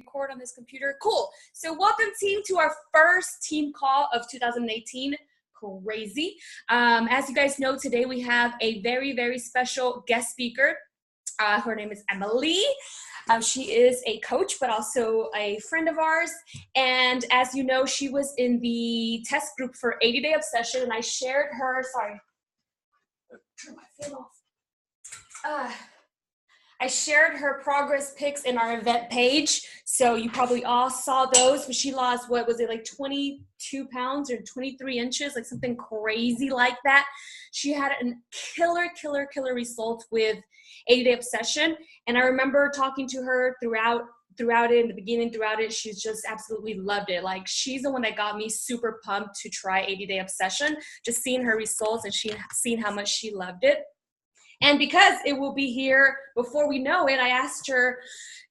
record on this computer. Cool. So welcome team to our first team call of 2018. Crazy. As you guys know, today we have a very, very special guest speaker. Her name is Emily. She is a coach, but also a friend of ours. And as you know, she was in the test group for 80-Day Obsession, and I shared her, turn my fan off. I shared her progress pics in our event page. So you probably all saw those, but she lost, what was it, like 22 pounds or 23 inches, like something crazy like that. She had a killer result with 80-Day Obsession. And I remember talking to her throughout it, in the beginning, throughout it, she's just absolutely loved it. Like, she's the one that got me super pumped to try 80-Day Obsession, just seeing her results and seeing how much she loved it. And because it will be here before we know it, I asked her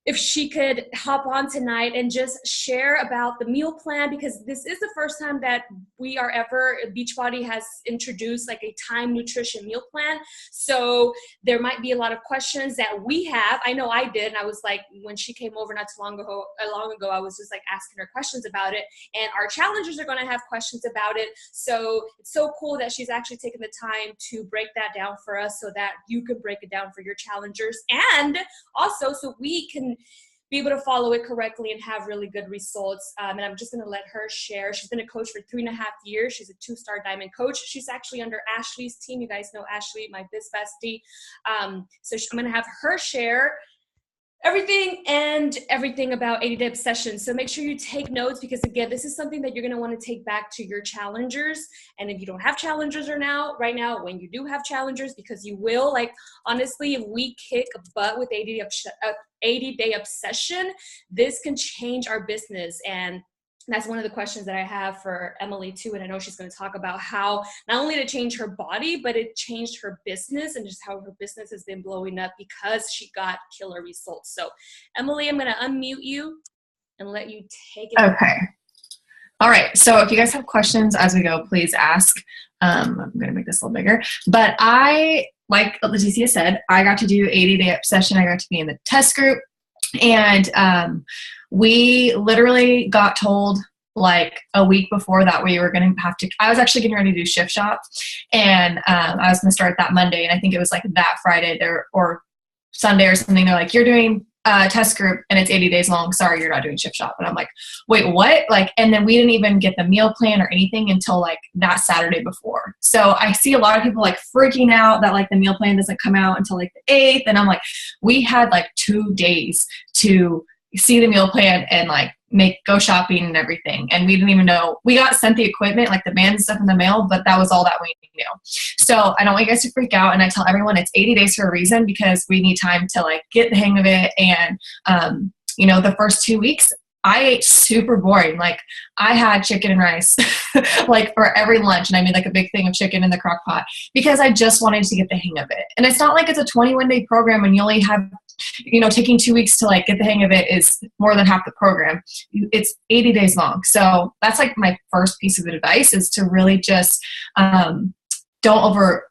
if she could hop on tonight and just share about the meal plan, because this is the first time that Beachbody has introduced like a time nutrition meal plan. So there might be a lot of questions that we have. I know I did. And I was like, when she came over not too long ago, I was just like asking her questions about it. And our challengers are going to have questions about it. So it's so cool that she's actually taken the time to break that down for us so that you can break it down for your challengers. And also so we can be able to follow it correctly and have really good results. And I'm just going to let her share. She's been a coach for 3.5 years. She's a 2-star diamond coach. She's actually under Ashley's team. You guys know Ashley, my biz bestie. I'm going to have her share everything about 80-Day Obsession. So make sure you take notes, because again, this is something that you're going to want to take back to your challengers. And if you don't have challengers right now, when you do have challengers, because you will, like, honestly, if we kick butt with 80-Day Obsession, this can change our business. And that's one of the questions that I have for Emily too. And I know she's going to talk about how not only to change her body, but it changed her business and just how her business has been blowing up because she got killer results. So Emily, I'm going to unmute you and let you take it. Okay. All right. So if you guys have questions as we go, please ask. I'm going to make this a little bigger, but like Leticia said, I got to do 80-Day Obsession. I got to be in the test group. And we literally got told like a week before that we were going to have to, I was actually getting ready to do shift shop, and I was going to start that Monday. And I think it was like that Friday there or Sunday or something. They're like, you're doing a test group and it's 80 days long. Sorry, you're not doing shift shop. And I'm like, wait, what? Like, and then we didn't even get the meal plan or anything until like that Saturday before. So I see a lot of people like freaking out that like the meal plan doesn't come out until like the 8th. And I'm like, we had like 2 days to see the meal plan and like go shopping and everything. And we didn't even know, we got sent the equipment, like the band and stuff in the mail, but that was all that we knew. So I don't want you guys to freak out. And I tell everyone it's 80 days for a reason, because we need time to like get the hang of it. And, the first 2 weeks, I ate super boring. Like, I had chicken and rice like for every lunch. And I made like a big thing of chicken in the crock pot because I just wanted to get the hang of it. And it's not like it's a 21-day program and you only have, taking 2 weeks to like get the hang of it is more than half the program. It's 80 days long. So that's like my first piece of advice, is to really just don't over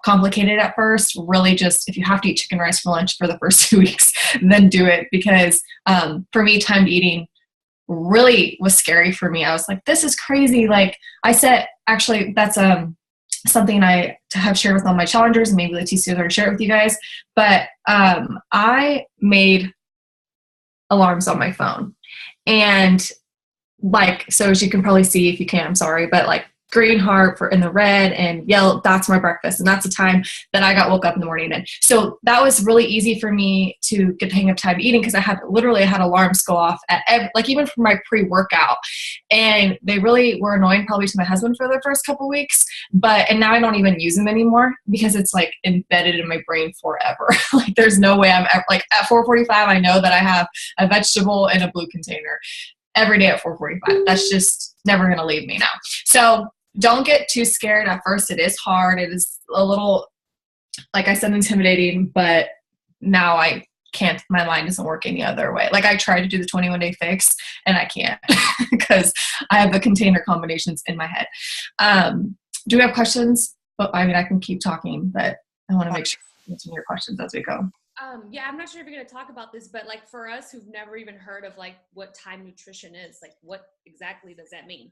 complicate it at first. Really just, if you have to eat chicken rice for lunch for the first 2 weeks, then do it. Because for me, timed eating really was scary for me. I was like, this is crazy. Like I said, actually, that's something I have shared with all my challengers, and maybe Leticia will share it with you guys. But I made alarms on my phone. And like, so as you can probably see, if you can, I'm sorry, but like green heart in the red and yellow, that's my breakfast. And that's the time that I woke up in the morning. And so that was really easy for me to get the hang of time eating, because I had alarms go off at even for my pre-workout. And they really were annoying probably to my husband for the first couple weeks, and now I don't even use them anymore because it's like embedded in my brain forever. Like there's no way I'm ever, like at 4:45, I know that I have a vegetable in a blue container every day at 4:45. That's just never going to leave me now. So don't get too scared. At first, it is hard. It is a little, like I said, intimidating, but now I can't, my mind doesn't work any other way. Like I tried to do the 21-day fix and I can't because I have the container combinations in my head. Do we have questions? But I mean, I can keep talking, but I want to make sure I'm answering your questions as we go. Yeah, I'm not sure if you're going to talk about this, but like for us who've never even heard of like what time nutrition is, like what exactly does that mean?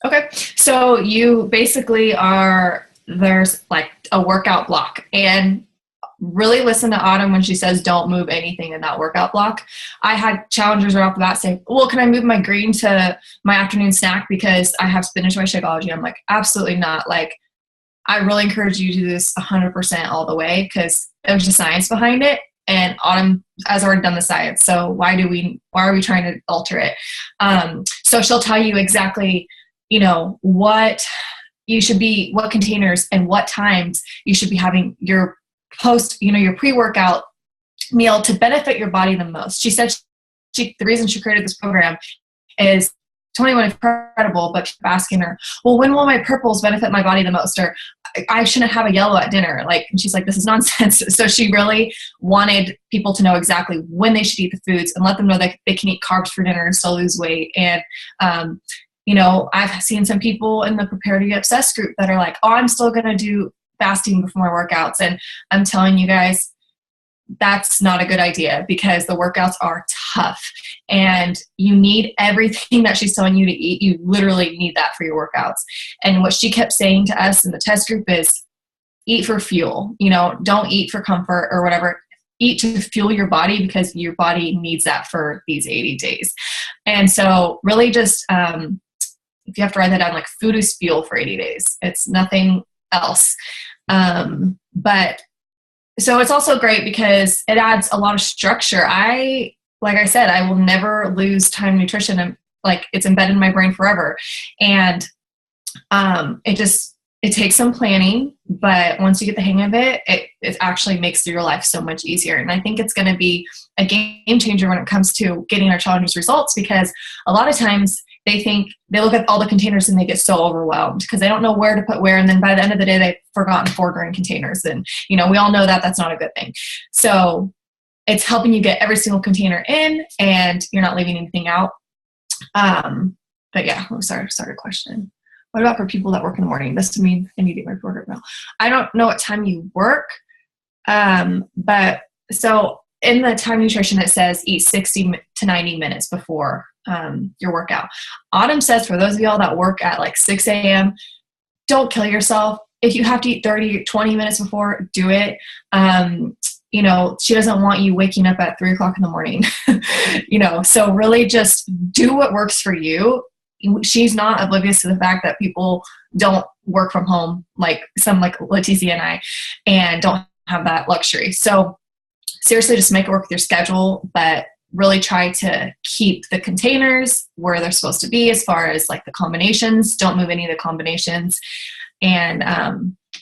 Okay. So you basically there's like a workout block, and really listen to Autumn when she says don't move anything in that workout block. I had challengers right off the bat say, well, can I move my green to my afternoon snack because I have spinach my Shakeology? I'm like, absolutely not. Like, I really encourage you to do this 100% all the way because there's a science behind it. And Autumn has already done the science. So why are we trying to alter it? So she'll tell you exactly, what you should be, what containers and what times you should be having your your pre-workout meal to benefit your body the most. She said the reason she created this program is 21 incredible, but keep asking her, well, when will my purples benefit my body the most? Or I shouldn't have a yellow at dinner. And she's like, this is nonsense. So she really wanted people to know exactly when they should eat the foods and let them know that they can eat carbs for dinner and still lose weight. And, I've seen some people in the Prepare to Get Obsessed group that are like, oh, I'm still going to do fasting before my workouts. And I'm telling you guys, that's not a good idea because the workouts are tough and you need everything that she's telling you to eat. You literally need that for your workouts. And what she kept saying to us in the test group is eat for fuel, don't eat for comfort or whatever. Eat to fuel your body because your body needs that for these 80 days. And so really just, if you have to write that down, like food is fuel for 80 days. It's nothing else. But so it's also great because it adds a lot of structure. Like I said, I will never lose time nutrition. And like it's embedded in my brain forever. And it takes some planning, but once you get the hang of it, it actually makes your life so much easier. And I think it's going to be a game changer when it comes to getting our challengers results, because a lot of times they look at all the containers and they get so overwhelmed because they don't know where to put where. And then by the end of the day, they've forgotten 4 grain containers. And, we all know that that's not a good thing. So it's helping you get every single container in and you're not leaving anything out. But yeah, I'm sorry question. What about for people that work in the morning? This to me, I need to get my workout now. I don't know what time you work. But so in the time nutrition, it says eat 60 to 90 minutes before your workout. Autumn says for those of y'all that work at like 6 a.m., don't kill yourself. If you have to eat 30, 20 minutes before, do it. She doesn't want you waking up at 3 o'clock in the morning, so really just do what works for you. She's not oblivious to the fact that people don't work from home, like Leticia and I, and don't have that luxury. So seriously, just make it work with your schedule, but really try to keep the containers where they're supposed to be as far as like the combinations. Don't move any of the combinations. And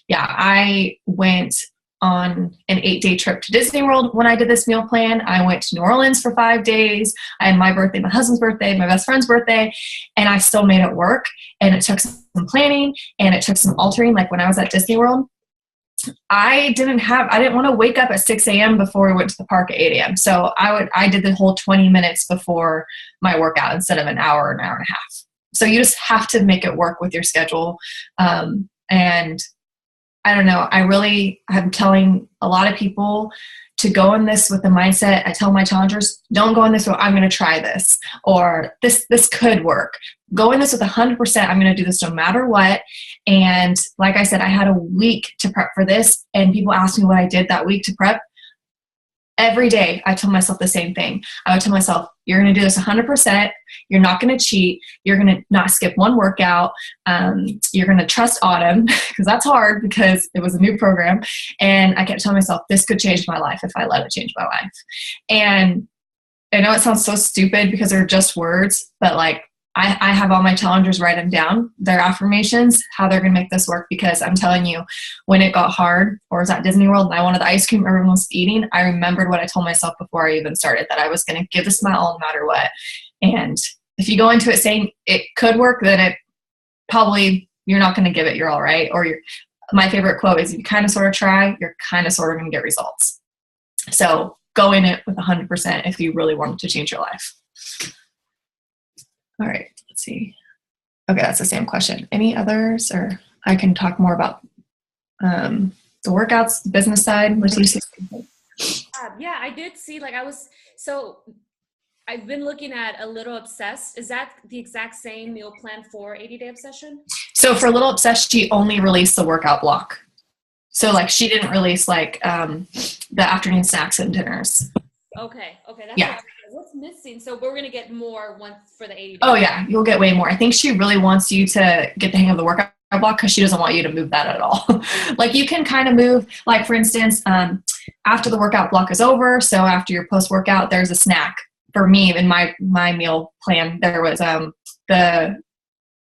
I went on an 8-day trip to Disney World when I did this meal plan. I went to New Orleans for 5 days. I had my birthday, my husband's birthday, my best friend's birthday, and I still made it work. And it took some planning and it took some altering. Like when I was at Disney World, I didn't want to wake up at 6 a.m. before we went to the park at 8 a.m. So I did the whole 20 minutes before my workout instead of an hour and a half. So you just have to make it work with your schedule. And I don't know, I'm telling a lot of people to go in this with the mindset. I tell my challengers, don't go in this with, I'm going to try this, or this could work. Go in this with 100%. I'm going to do this no matter what. And like I said, I had a week to prep for this, and people asked me what I did that week to prep. Every day, I told myself the same thing. I would tell myself, you're going to do this 100%. You're not going to cheat. You're going to not skip one workout. You're going to trust Autumn, because that's hard because it was a new program. And I kept telling myself, this could change my life if I let it change my life. And I know it sounds so stupid because they're just words, but like, I have all my challengers write them down, their affirmations, how they're going to make this work. Because I'm telling you, when it got hard, or I was at Disney World and I wanted the ice cream everyone was eating, I remembered what I told myself before I even started, that I was going to give this my all no matter what. And if you go into it saying it could work, then it probably, you're not going to give it your all, right? Or my favorite quote is, if you kind of sort of try, you're kind of sort of going to get results. So go in it with 100% if you really want to change your life. All right, let's see. Okay, that's the same question. Any others? Or I can talk more about the workouts, the business side. Yeah, I did see, like, so I've been looking at A Little Obsessed. Is that the exact same meal plan for 80 Day Obsession? So for Little Obsessed, she only released the workout block. So like she didn't release like the afternoon snacks and dinners. Okay, that's Yeah. what's missing. So we're gonna get more once for the 80 days. Oh yeah, you'll get way more. I think she really wants you to get the hang of the workout block because she doesn't want you to move that at all. Like you can kind of move, like for instance, after the workout block is over, so after your post workout, there's a snack. For me, in my meal plan, there was the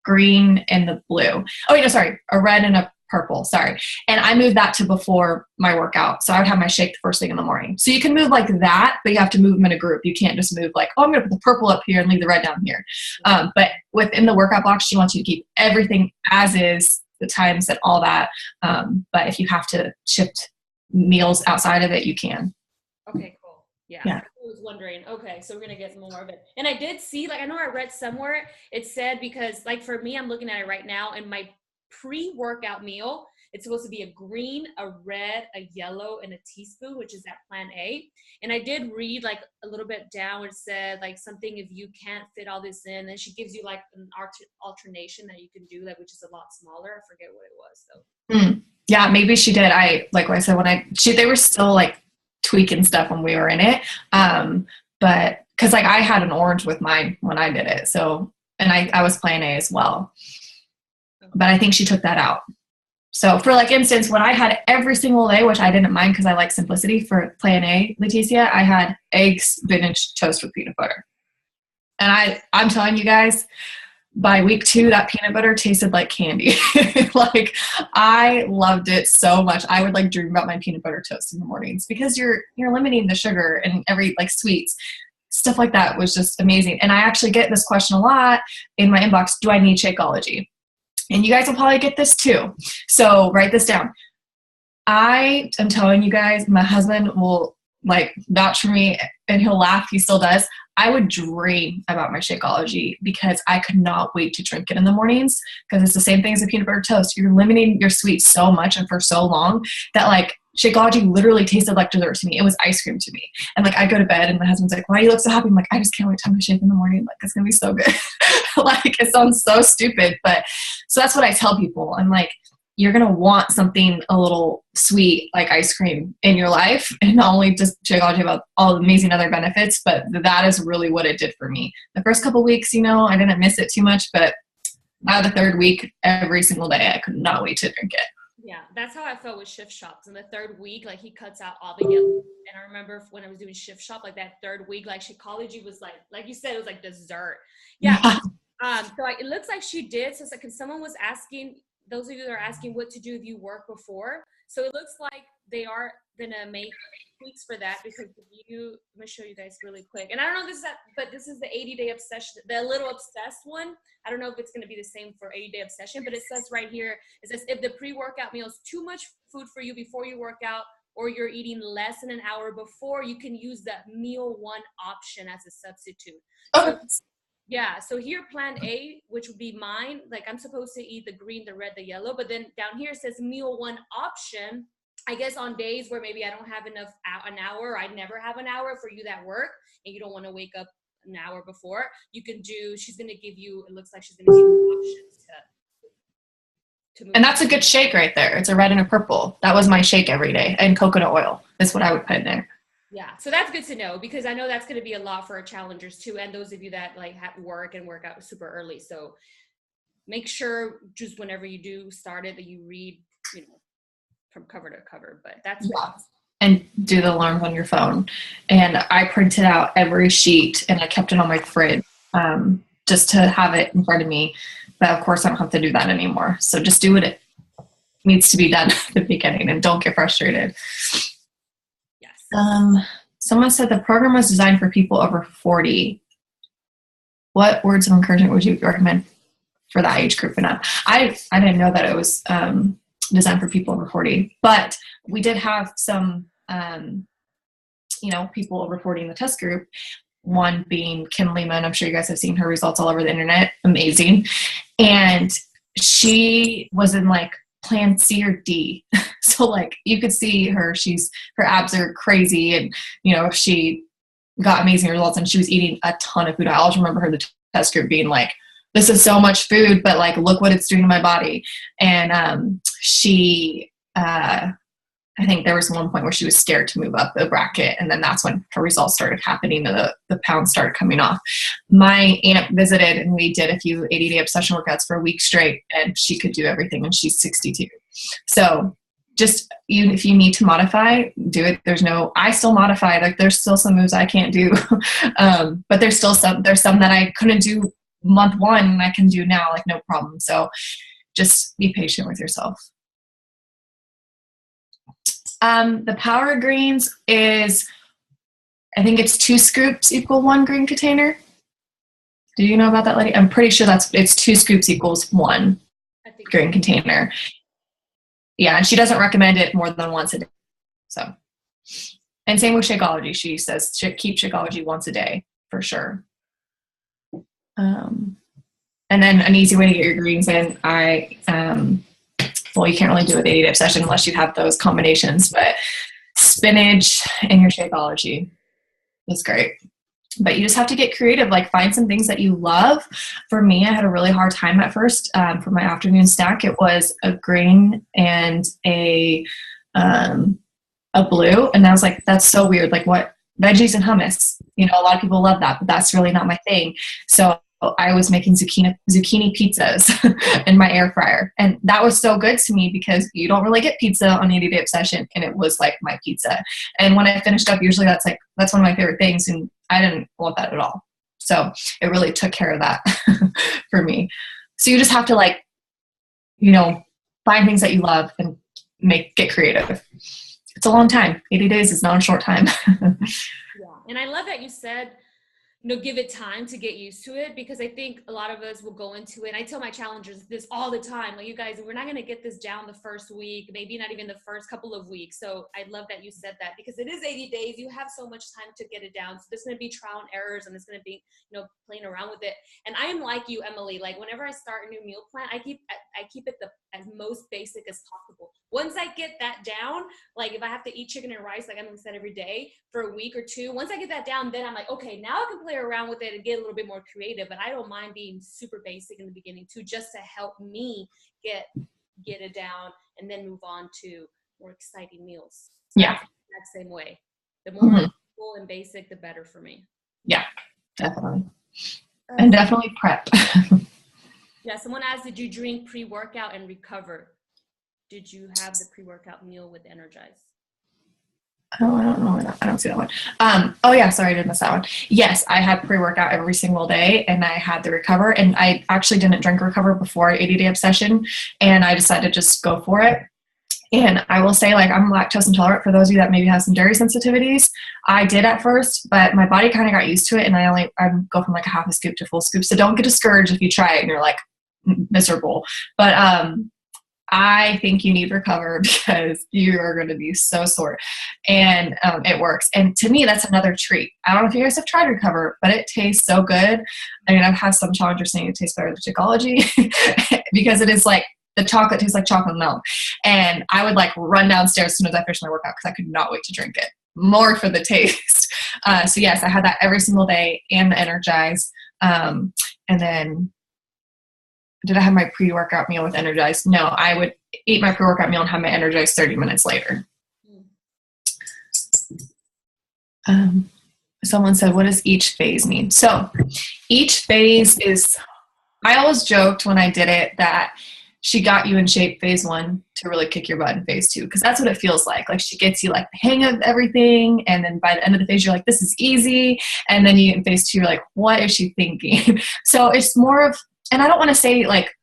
green and the blue. Oh wait, no, sorry, a red and a purple. Sorry, and I moved that to before my workout, so I would have my shake the first thing in the morning. So you can move like that, but you have to move them in a group. You can't just move like, oh, I'm going to put the purple up here and leave the red down here. But within the workout block, she wants you to keep everything as is, the times and all that. But if you have to shift meals outside of it, you can. Okay, cool. Yeah. I was wondering, okay, so we're going to get more of it. And I did see, like, I know I read somewhere, it said, because like for me, I'm looking at it right now, and my pre-workout meal, it's supposed to be a green, a red, a yellow, and a teaspoon, which is that plan A. And I did read like a little bit down, it said like something, if you can't fit all this in, then she gives you like an alternation that you can do, that which is a lot smaller. I forget what it was though. Yeah, maybe she did. Like I said, they were still like tweaking stuff when we were in it. But cause like I had an orange with mine when I did it. So, and I was plan A as well, but I think she took that out. So for like instance, when I had every single day, which I didn't mind because I like simplicity, for plan A, Leticia, I had eggs, spinach, toast with peanut butter. And I'm telling you guys, by week 2, that peanut butter tasted like candy. Like I loved it so much. I would like dream about my peanut butter toast in the mornings because you're limiting the sugar and every like sweets. Stuff like that was just amazing. And I actually get this question a lot in my inbox. Do I need Shakeology? And you guys will probably get this too. So write this down. I am telling you guys, my husband will like vouch for me and he'll laugh. He still does. I would dream about my Shakeology because I could not wait to drink it in the mornings, because it's the same thing as a peanut butter toast. You're limiting your sweets so much and for so long that like Shakeology literally tasted like dessert to me. It was ice cream to me. And like I go to bed and my husband's like, why do you look so happy? I'm like, I just can't wait to have my shake in the morning. Like it's gonna be so good. Like it sounds so stupid, but so that's what I tell people. I'm like, you're going to want something a little sweet like ice cream in your life, and not only just Shakeology about all the amazing other benefits, but that is really what it did for me. The first couple weeks, I didn't miss it too much, but by the 3rd week, every single day, I could not wait to drink it. Yeah, that's how I felt with Shift Shops. In the 3rd week, like he cuts out all the yellow. And I remember when I was doing Shift Shop, like that 3rd week, like Shakeology was like you said, it was like dessert. Yeah. So it looks like she did. So it's like, 'cause someone was asking, those of you that are asking what to do if you work before. So it looks like they are going to make tweaks for that, because I'm going to show you guys really quick. And I don't know if this is that, but this is the 80-day obsession, the Little Obsessed one. I don't know if it's going to be the same for 80-day obsession, but it says right here, it says if the pre-workout meal is too much food for you before you work out, or you're eating less than an hour before, you can use the meal 1 option as a substitute. Okay. Yeah, so here plan A, which would be mine, like I'm supposed to eat the green, the red, the yellow, but then down here it says meal 1 option. I guess on days where maybe I don't have enough an hour, or I never have an hour for you that work, and you don't want to wake up an hour before, you can do, she's going to give you, it looks like she's going to give you options to move. And that's a good shake right there. It's a red and a purple. That was my shake every day. And coconut oil is what I would put in there. Yeah, so that's good to know, because I know that's going to be a lot for our challengers too, and those of you that like have work and work out super early. So make sure just whenever you do start it that you read, from cover to cover. But that's and do the alarms on your phone. And I printed out every sheet and I kept it on my fridge just to have it in front of me. But of course, I don't have to do that anymore. So just do what it needs to be done at the beginning and don't get frustrated. Someone said the program was designed for people over 40. What words of encouragement would you recommend for that age group and up? I didn't know that it was designed for people over 40, but we did have some, people over 40 in the test group. One being Kim Lehman. I'm sure you guys have seen her results all over the internet. Amazing. And she was in like plan C or D. So like you could see her, her abs are crazy, and you know, she got amazing results and she was eating a ton of food. I always remember her, the test group, being like, this is so much food, but like, look what it's doing to my body. And I think there was one point where she was scared to move up the bracket, and then that's when her results started happening and the pounds started coming off. My aunt visited and we did a few 80-day obsession workouts for a week straight, and she could do everything, and she's 62. So just if you need to modify, do it. I still modify. Like there's still some moves I can't do, but there's some that I couldn't do month one and I can do now, like no problem. So just be patient with yourself. The power greens is, I think it's 2 scoops equal 1 green container. Do you know about that, lady? I'm pretty sure it's 2 scoops equals 1 green container. Yeah, and she doesn't recommend it more than once a day. So, and same with Shakeology. She says keep Shakeology once a day for sure. And then an easy way to get your greens in, well, you can't really do it with 80-day obsession unless you have those combinations, but spinach in your Shakeology is great. But you just have to get creative, like find some things that you love. For me, I had a really hard time at first for my afternoon snack. It was a green and a blue. And I was like, that's so weird. Like what? Veggies and hummus. You know, a lot of people love that, but that's really not my thing. So I was making zucchini pizzas in my air fryer. And that was so good to me because you don't really get pizza on 80-day obsession. And it was like my pizza. And when I finished up, usually that's one of my favorite things. And I didn't want that at all. So it really took care of that for me. So you just have to like, you know, find things that you love and get creative. It's a long time. 80 days is not a short time. Yeah. And I love that you said, you know, give it time to get used to it, because I think a lot of us will go into it. And I tell my challengers this all the time, like, you guys, we're not going to get this down the first week, maybe not even the first couple of weeks. So I love that you said that, because it is 80 days. You have so much time to get it down. So there's going to be trial and errors, and it's going to be, you know, playing around with it. And I am like you, Emily, like whenever I start a new meal plan, I keep it as most basic as possible. Once I get that down, like if I have to eat chicken and rice, like Emily said, every day for a week or two, once I get that down, then I'm like, okay, now I can play around with it and get a little bit more creative. But I don't mind being super basic in the beginning too, just to help me get it down and then move on to more exciting meals. So yeah. That same way. The more simple and basic, the better for me. Yeah, definitely. And definitely prep. Yeah, someone asked, did you drink pre-workout and recover? Did you have the pre-workout meal with Energize? Oh, I don't know. I don't see that one. Oh yeah, sorry, I did miss that one. Yes, I had pre-workout every single day, and I had the Recover, and I actually didn't drink Recover before 80-day obsession, and I decided to just go for it. And I will say, like, I'm lactose intolerant. For those of you that maybe have some dairy sensitivities, I did at first, but my body kind of got used to it, and I go from like a half a scoop to full scoop. So don't get discouraged if you try it and you're like miserable. But I think you need Recover because you are going to be so sore, and it works. And to me, that's another treat. I don't know if you guys have tried Recover, but it tastes so good. I mean, I've had some challengers saying it tastes better than Shakeology because it is like, the chocolate tastes like chocolate milk. And I would like run downstairs as soon as I finished my workout because I could not wait to drink it, more for the taste. So yes, I had that every single day, and the Energize. And then did I have my pre-workout meal with Energize? No, I would eat my pre-workout meal and have my Energize 30 minutes later. Someone said, what does each phase mean? So each phase is, I always joked when I did it that she got you in shape phase 1 to really kick your butt in phase 2, because that's what it feels like. Like she gets you like the hang of everything, and then by the end of the phase you're like, this is easy, and then you in phase 2 you're like, what is she thinking? So it's more of, and I don't want to say like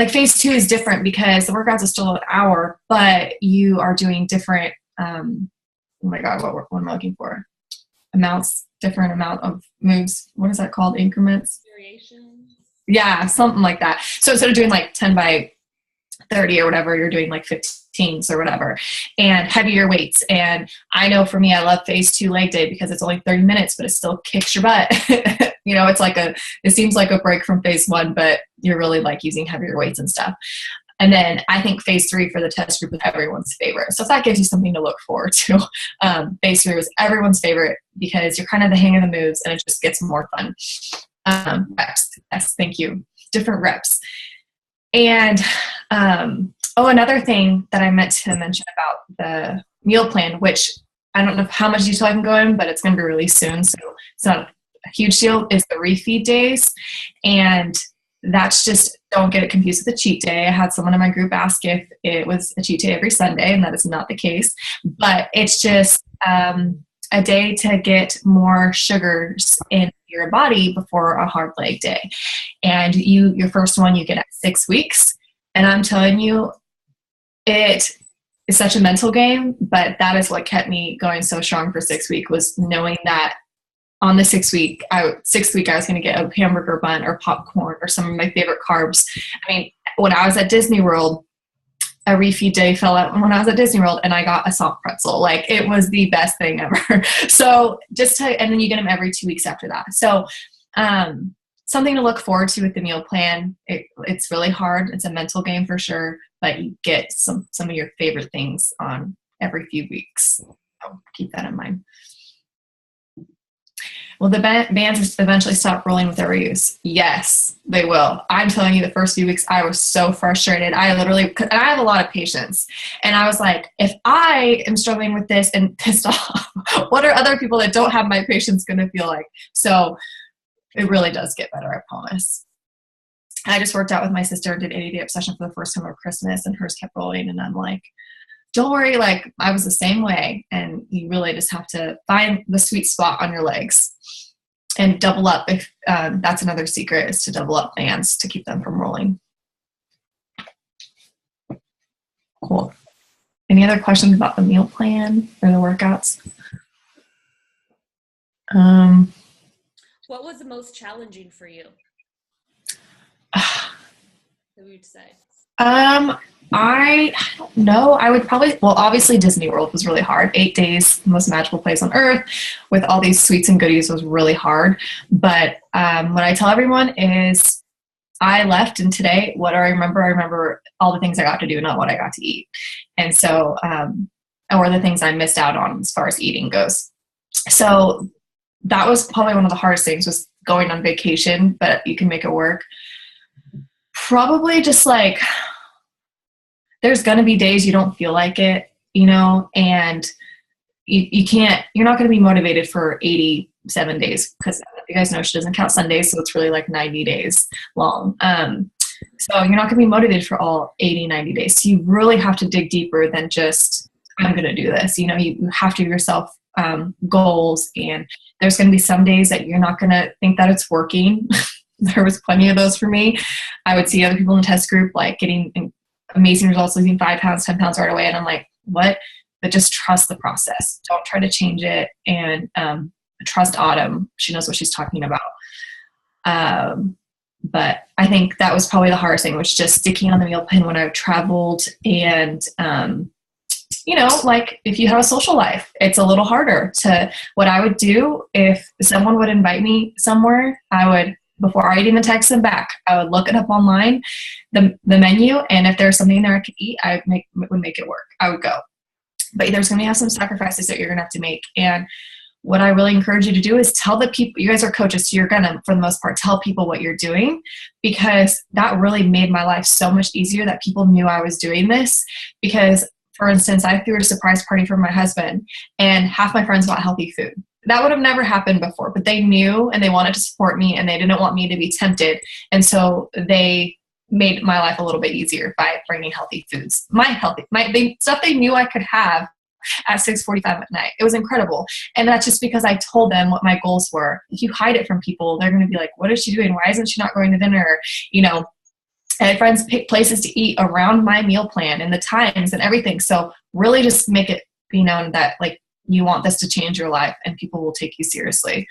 phase 2 is different because the workouts are still an hour, but you are doing different oh my god, what am I looking for? Different amount of moves. What is that called? Increments? Variations. Yeah, something like that. So instead of doing like 10 by 30 or whatever, you're doing like 15s or whatever, and heavier weights. And I know for me, I love phase 2 leg day because it's only 30 minutes, but it still kicks your butt. You know, it seems like a break from phase 1, but you're really like using heavier weights and stuff. And then I think phase 3 for the test group is everyone's favorite. So if that gives you something to look forward to, phase 3 was everyone's favorite because you're kind of the hang of the moves and it just gets more fun. Reps. Yes, thank you. Different reps. And, another thing that I meant to mention about the meal plan, which I don't know how much detail I can go in, but it's going to be released soon, so it's not a huge deal, is the refeed days. And that's just, don't get it confused with a cheat day. I had someone in my group ask if it was a cheat day every Sunday, and that is not the case. But it's just a day to get more sugars in your body before a hard leg day. And your first one you get at 6 weeks. And I'm telling you, it is such a mental game, but that is what kept me going so strong for 6 weeks, was knowing that on the 6th week, I was going to get a hamburger bun or popcorn or some of my favorite carbs. I mean, when I was at Disney World, a refeed day fell out when I was at Disney World and I got a soft pretzel. Like, it was the best thing ever. So and then you get them every 2 weeks after that. So, something to look forward to with the meal plan. It's really hard. It's a mental game for sure, but you get some of your favorite things on every few weeks. So keep that in mind. Will the bands eventually stop rolling with their reuse? Yes, they will. I'm telling you, the first few weeks, I was so frustrated. I have a lot of patience. And I was like, if I am struggling with this and pissed off, what are other people that don't have my patience going to feel like? So it really does get better, I promise. I just worked out with my sister, did 80-day obsession for the first time over Christmas, and hers kept rolling. And I'm like, don't worry, like, I was the same way. And you really just have to find the sweet spot on your legs and double up. If that's another secret, is to double up bands to keep them from rolling. Cool. Any other questions about the meal plan or the workouts? What was the most challenging for you? That we would say. I don't know. I would probably, obviously Disney World was really hard. 8 days, the most magical place on earth with all these sweets and goodies was really hard. But what I tell everyone is I left, and today, what do I remember? I remember all the things I got to do, not what I got to eat. And so, or the things I missed out on as far as eating goes. So that was probably one of the hardest things, was going on vacation, but you can make it work. Probably just like, there's going to be days you don't feel like it, and you're not going to be motivated for 87 days, because you guys know she doesn't count Sundays. So it's really like 90 days long. So you're not going to be motivated for all 80, 90 days. So you really have to dig deeper than just, I'm going to do this. You have to give yourself goals, and there's going to be some days that you're not going to think that it's working. There was plenty of those for me. I would see other people in the test group like getting amazing results, losing 5 pounds, 10 pounds right away. And I'm like, what? But just trust the process. Don't try to change it. And trust Autumn. She knows what she's talking about. But I think that was probably the hardest thing, was just sticking on the meal plan when I traveled. And, like, if you have a social life, it's a little harder what I would do if someone would invite me somewhere, before I even text them back, I would look it up online, the menu, and if there's something there I could eat, would make it work. I would go. But there's going to have some sacrifices that you're going to have to make. And what I really encourage you to do is tell the people, you guys are coaches, so you're going to, for the most part, tell people what you're doing, because that really made my life so much easier that people knew I was doing this. Because, for instance, I threw a surprise party for my husband, and half my friends bought healthy food. That would have never happened before, but they knew, and they wanted to support me, and they didn't want me to be tempted. And so they made my life a little bit easier by bringing healthy foods, stuff they knew I could have at 6:45 at night. It was incredible. And that's just because I told them what my goals were. If you hide it from people, they're going to be like, what is she doing? Why isn't she not going to dinner? I had friends pick places to eat around my meal plan and the times and everything. So really just make it be known that, like, you want this to change your life, and people will take you seriously.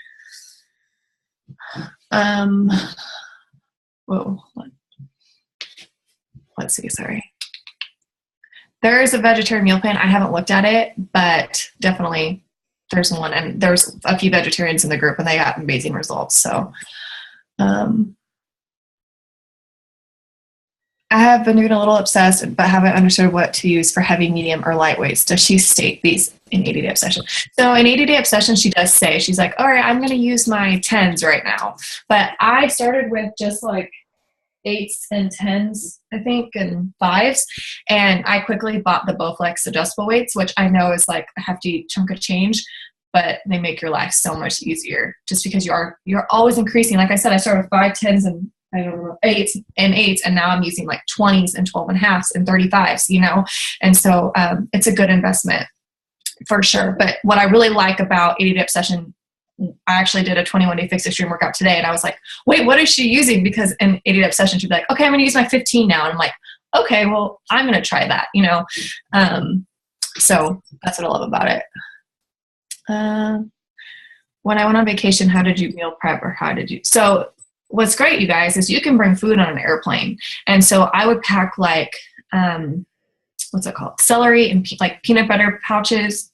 Let's see, sorry. There is a vegetarian meal plan. I haven't looked at it, but definitely there's one, and there's a few vegetarians in the group, and they got amazing results. So, I have been doing a little obsessed, but haven't understood what to use for heavy, medium, or light weights. Does she state these in 80-day obsession? So in 80-day obsession, she does say, she's like, all right, I'm going to use my 10s right now. But I started with just like 8s and 10s, I think, and 5s. And I quickly bought the Bowflex adjustable weights, which I know is like a hefty chunk of change, but they make your life so much easier just because you're always increasing. Like I said, I started with 5, 10s, and I don't know, 8s, and now I'm using like 20s and 12 and a halves and 35s, you know? And so it's a good investment for sure. But what I really like about 80-day obsession, I actually did a 21-day fixed extreme workout today, and I was like, wait, what is she using? Because in 80-day obsession, she'd be like, okay, I'm going to use my 15 now. And I'm like, okay, well, I'm going to try that, you know? So that's what I love about it. When I went on vacation, how did you meal prep, or how did you? So what's great, you guys, is you can bring food on an airplane. And so I would pack like, what's it called? Celery and like peanut butter pouches.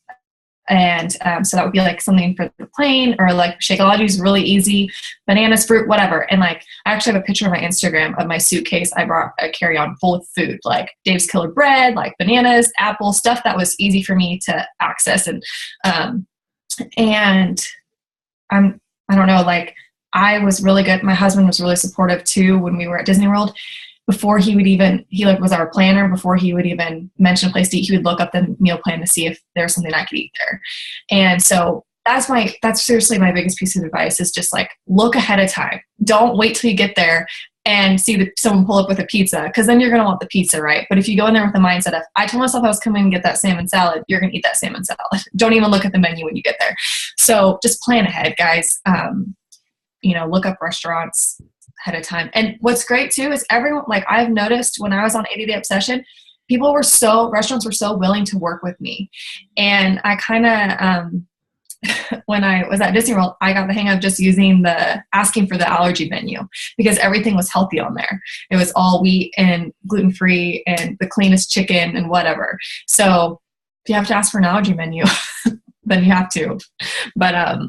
And so that would be like something for the plane, or like Shakeology is really easy, bananas, fruit, whatever. And like, I actually have a picture on my Instagram of my suitcase. I brought a carry-on full of food, like Dave's Killer Bread, like bananas, apples, stuff that was easy for me to access. And I don't know, like I was really good. My husband was really supportive too when we were at Disney World. Before he like was our planner, before he would even mention a place to eat, he would look up the meal plan to see if there's something I could eat there. And so that's seriously my biggest piece of advice, is just like look ahead of time. Don't wait till you get there and see someone pull up with a pizza, because then you're going to want the pizza, right? But if you go in there with the mindset of, I told myself I was coming to get that salmon salad, you're going to eat that salmon salad. Don't even look at the menu when you get there. So just plan ahead, guys. You know, look up restaurants ahead of time. And what's great too is everyone, like I've noticed when I was on 80-day obsession, restaurants were so willing to work with me. And I kind of, when I was at Disney World, I got the hang of just asking for the allergy menu, because everything was healthy on there. It was all wheat and gluten-free and the cleanest chicken and whatever. So if you have to ask for an allergy menu, then you have to. But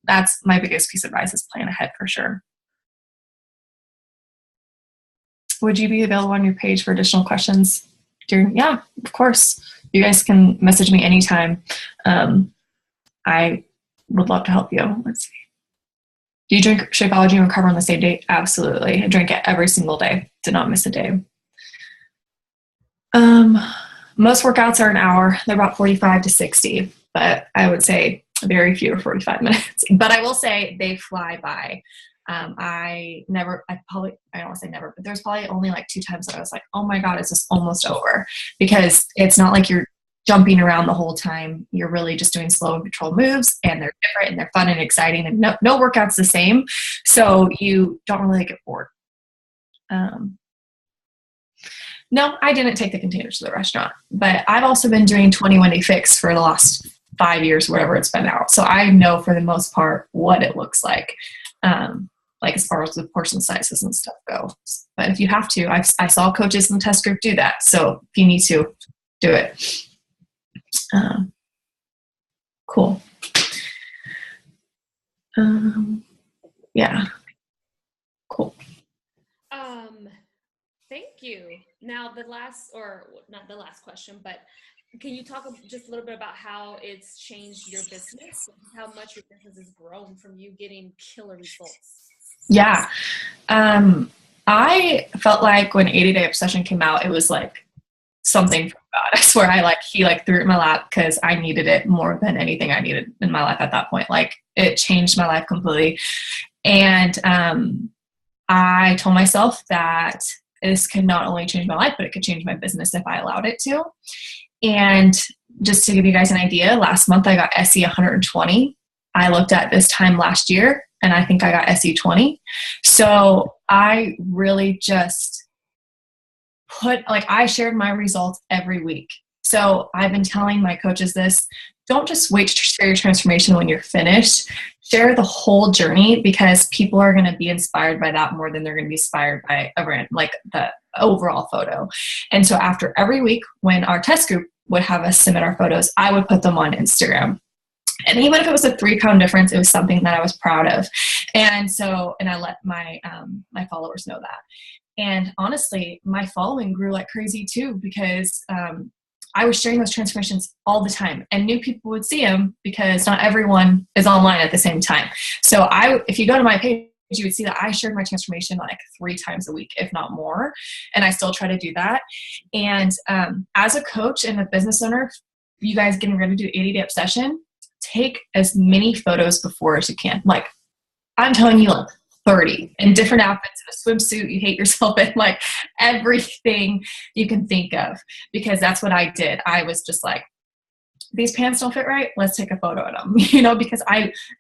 that's my biggest piece of advice, is plan ahead for sure. Would you be available on your page for additional questions? Yeah, of course. You guys can message me anytime. I would love to help you. Let's see. Do you drink Shakeology and recover on the same day? Absolutely. I drink it every single day. Did not miss a day. Most workouts are an hour. They're about 45 to 60, but I would say very few are 45 minutes. But I will say they fly by. I don't want to say never, but there's probably only like 2 times that I was like, oh my God, it's just almost over, because it's not like you're jumping around the whole time. You're really just doing slow and controlled moves, and they're different and they're fun and exciting, and no workout's the same. So you don't really get bored. No, I didn't take the containers to the restaurant, but I've also been doing 21-day fix for the last 5 years, whatever it's been out. So I know for the most part what it looks like as far as the portion sizes and stuff go. But if you have to, I saw coaches in the test group do that. So if you need to, do it. Cool. Yeah. Cool. Thank you. Now not the last question, but can you talk just a little bit about how it's changed your business, how much your business has grown from you getting killer results? Yeah. I felt like when 80-day obsession came out, it was like something from God. I swear he threw it in my lap, because I needed it more than anything I needed in my life at that point. Like, it changed my life completely. And I told myself that this could not only change my life, but it could change my business if I allowed it to. And just to give you guys an idea, last month I got SE 120. I looked at this time last year, and I think I got SE 20. So I really just I shared my results every week. So I've been telling my coaches this: don't just wait to share your transformation when you're finished. Share the whole journey, because people are going to be inspired by that more than they're going to be inspired by the overall photo. And so after every week, when our test group would have us submit our photos, I would put them on Instagram. And even if it was a 3 pound difference, it was something that I was proud of. And I let my, my followers know that. And honestly, my following grew like crazy too, because, I was sharing those transformations all the time, and new people would see them because not everyone is online at the same time. So if you go to my page, you would see that I shared my transformation like 3 times a week, if not more. And I still try to do that. And as a coach and a business owner, you guys getting ready to do 80-day obsession, take as many photos before as you can. Like, I'm telling you, like 30 in different outfits, in a swimsuit you hate yourself in, like everything you can think of, because that's what I did. I was just like, these pants don't fit right, let's take a photo of them, because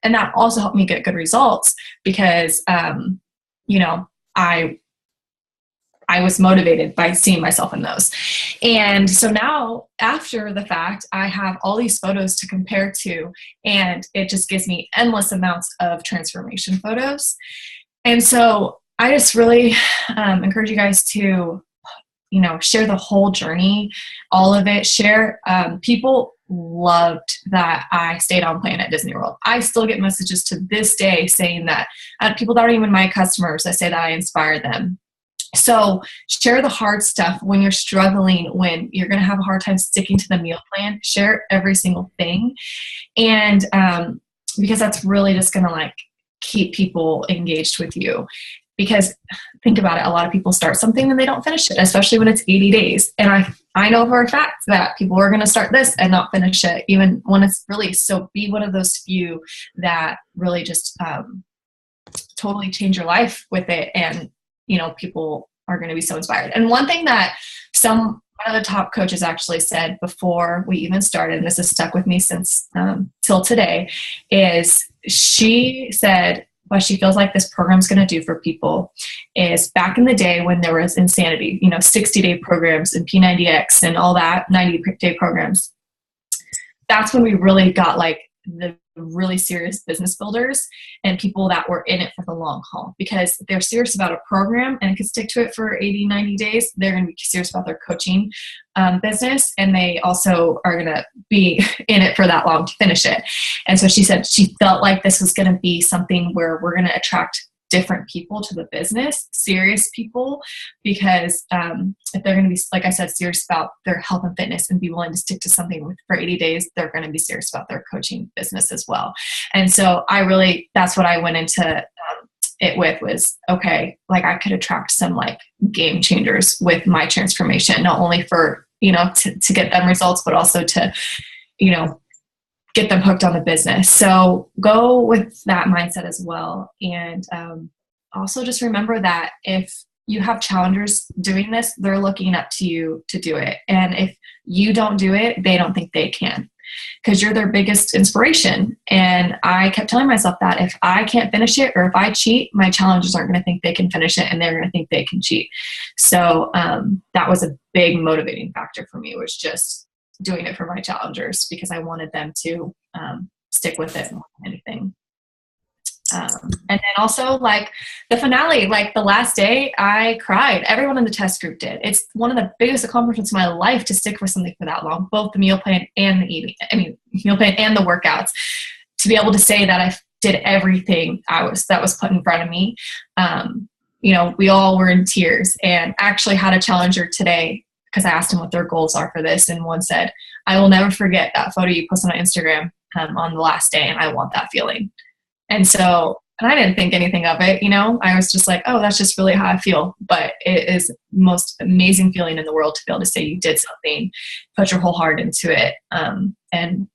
and that also helped me get good results because, I was motivated by seeing myself in those. And so now after the fact, I have all these photos to compare to, and it just gives me endless amounts of transformation photos. And so I just really encourage you guys to, share the whole journey, all of it. Share. People loved that I stayed on plan at Disney World. I still get messages to this day saying that, people that aren't even my customers, I say that I inspired them. So share the hard stuff when you're struggling, when you're going to have a hard time sticking to the meal plan. Share every single thing. And because that's really just going to like keep people engaged with you. Because think about it, a lot of people start something and they don't finish it, especially when it's 80 days. And I know for a fact that people are going to start this and not finish it, even when it's released. So be one of those few that really just totally change your life with it. And people are going to be so inspired. And one thing that one of the top coaches actually said before we even started, and this has stuck with me since till today, is she said what she feels like this program's going to do for people is, back in the day when there was insanity, 60-day programs and P90X and all that, 90-day programs, that's when we really got like the really serious business builders and people that were in it for the long haul, because they're serious about a program and could stick to it for 80, 90 days. They're going to be serious about their coaching business, and they also are going to be in it for that long to finish it. And so she said she felt like this was going to be something where we're going to attract different people to the business, serious people, because if they're going to be, like I said, serious about their health and fitness and be willing to stick to something for 80 days, they're going to be serious about their coaching business as well. And so that's what I went into it with, was, okay, like I could attract some like game changers with my transformation, not only for, to get them results, but also to, get them hooked on the business. So go with that mindset as well. And also just remember that if you have challengers doing this, they're looking up to you to do it. And if you don't do it, they don't think they can, because you're their biggest inspiration. And I kept telling myself that if I can't finish it, or if I cheat, my challengers aren't going to think they can finish it, and they're going to think they can cheat. So that was a big motivating factor for me, was just doing it for my challengers, because I wanted them to stick with it more than anything. And then also, like the finale, like the last day, I cried. Everyone in the test group did. It's one of the biggest accomplishments of my life to stick with something for that long, both the meal plan and meal plan and the workouts, to be able to say that I did everything that was put in front of me. We all were in tears, and actually had a challenger today, because I asked them what their goals are for this. And one said, I will never forget that photo you posted on Instagram on the last day, and I want that feeling. And I didn't think anything of it, I was just like, oh, that's just really how I feel. But it is the most amazing feeling in the world to be able to say you did something, put your whole heart into it. And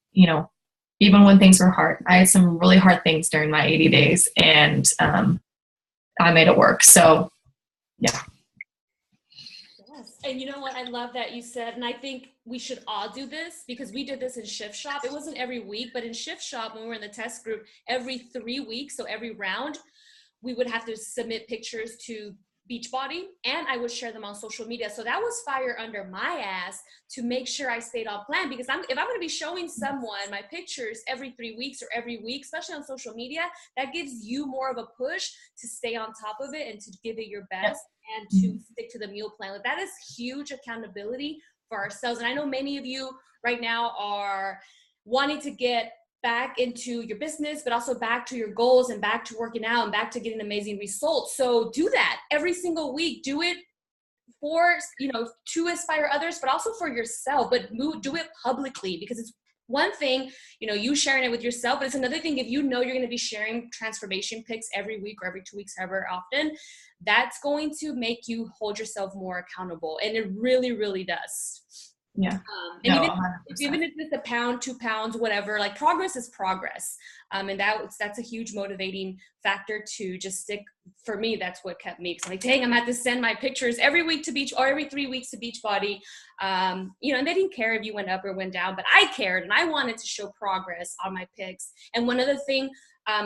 even when things were hard, I had some really hard things during my 80 days, and I made it work. So yeah. And you know what? I love that you said, and I think we should all do this, because we did this in Shift Shop. It wasn't every week, but in Shift Shop, when we were in the test group, every 3 weeks, so every round, we would have to submit pictures to Beachbody, and I would share them on social media. So that was fire under my ass to make sure I stayed on plan, because if I'm going to be showing someone my pictures every 3 weeks or every week, especially on social media, that gives you more of a push to stay on top of it and to give it your best and to stick to the meal plan. Like, that is huge accountability for ourselves. And I know many of you right now are wanting to get back into your business, but also back to your goals and back to working out and back to getting amazing results. So do that every single week. Do it for, to inspire others, but also for yourself, but do it publicly, because it's one thing, you sharing it with yourself, but it's another thing if you're going to be sharing transformation pics every week or every 2 weeks, however often, that's going to make you hold yourself more accountable. And it really, really does. Yeah. And even if it's a pound, 2 pounds, whatever, like progress is progress. And that's a huge motivating factor to just stick. For me, that's what kept me. Cause I'm like, dang, I'm at to send my pictures every week to beach or every 3 weeks to Beachbody. And they didn't care if you went up or went down, but I cared and I wanted to show progress on my pics. And one other thing,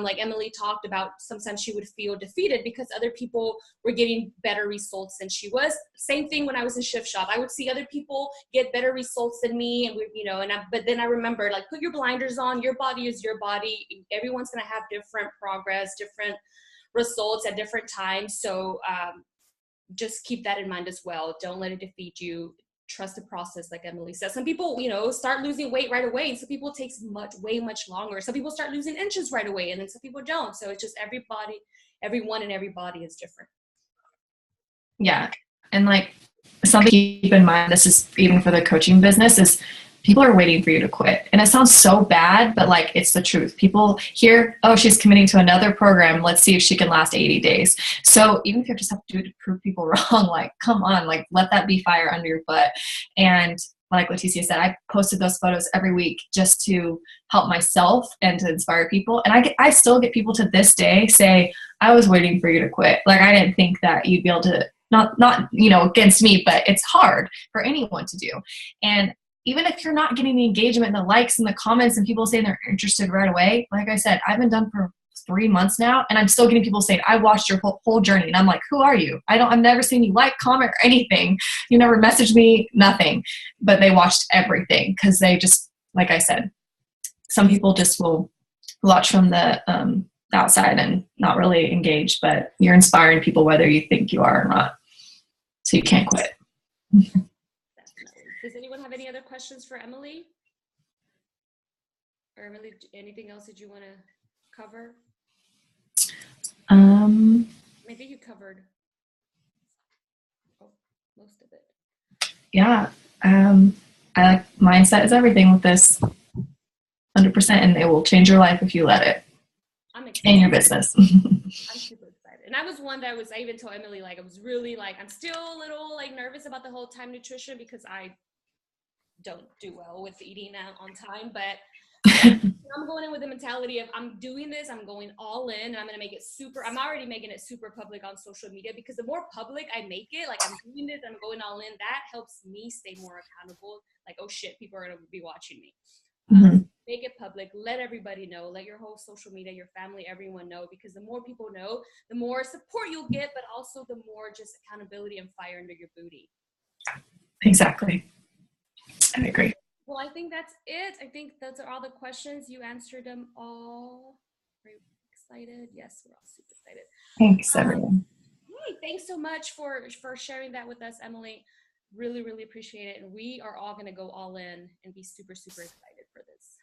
like Emily talked about, sometimes she would feel defeated because other people were getting better results than she was. Same thing when I was in Shift Shop. I would see other people get better results than me, and but then I remember, like, put your blinders on. Your body is your body. Everyone's gonna have different progress, different results at different times. So just keep that in mind as well. Don't let it defeat you. Trust the process, like Emily said. Some people, start losing weight right away, and some people it takes way much longer. Some people start losing inches right away, and then some people don't. So it's just everyone and every body is different. Yeah. And like something to keep in mind, this is even for the coaching business, is people are waiting for you to quit. And it sounds so bad, but like, it's the truth. People hear, oh, she's committing to another program. Let's see if she can last 80 days. So even if you just have to do it to prove people wrong, like, come on, like, let that be fire under your butt. And like Leticia said, I posted those photos every week just to help myself and to inspire people. And I still get people to this day say, I was waiting for you to quit. Like, I didn't think that you'd be able to, not against me, but it's hard for anyone to do. And even if you're not getting the engagement and the likes and the comments and people saying they're interested right away, like I said, I've been done for 3 months now, and I'm still getting people saying, I watched your whole journey. And I'm like, who are you? I've never seen you like, comment, or anything. You never messaged me, nothing. But they watched everything because they just, like I said, some people just will watch from the outside and not really engage, but you're inspiring people whether you think you are or not. So you can't quit. Does anyone have any other questions for Emily? Or Emily, anything else that you want to cover? I think you covered most of it. Yeah. I like mindset is everything with this, 100%, and it will change your life if you let it. I'm excited. And your business. I'm super excited. And I was one that I even told Emily, like, I was really like, I'm still a little like nervous about the whole time nutrition because I don't do well with eating on time, but I'm going in with the mentality of I'm doing this, I'm going all in, and I'm going to make it I'm already making it super public on social media, because the more public I make it, like, I'm doing this, I'm going all in, that helps me stay more accountable. Like, oh shit, people are going to be watching me. Make it public, let everybody know, let your whole social media, your family, everyone know, because the more people know, the more support you'll get, but also the more just accountability and fire under your booty. Exactly. I agree. Well, I think that's it. I think those are all the questions. You answered them all. Are you excited? Yes, we're all super excited. Thanks, everyone. Hey, thanks so much for sharing that with us, Emily. Really, really appreciate it. And we are all going to go all in and be super, super excited for this.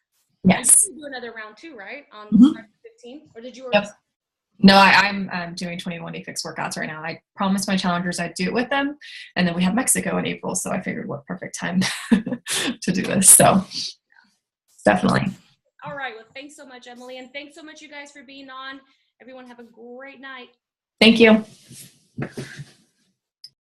Yes. You do another round too, right? On start 15? Or did you already? Yep. No, I'm doing 21-day fixed workouts right now. I promised my challengers I'd do it with them. And then we have Mexico in April. So I figured what perfect time to do this. So definitely. All right. Well, thanks so much, Emily. And thanks so much, you guys, for being on. Everyone have a great night. Thank you.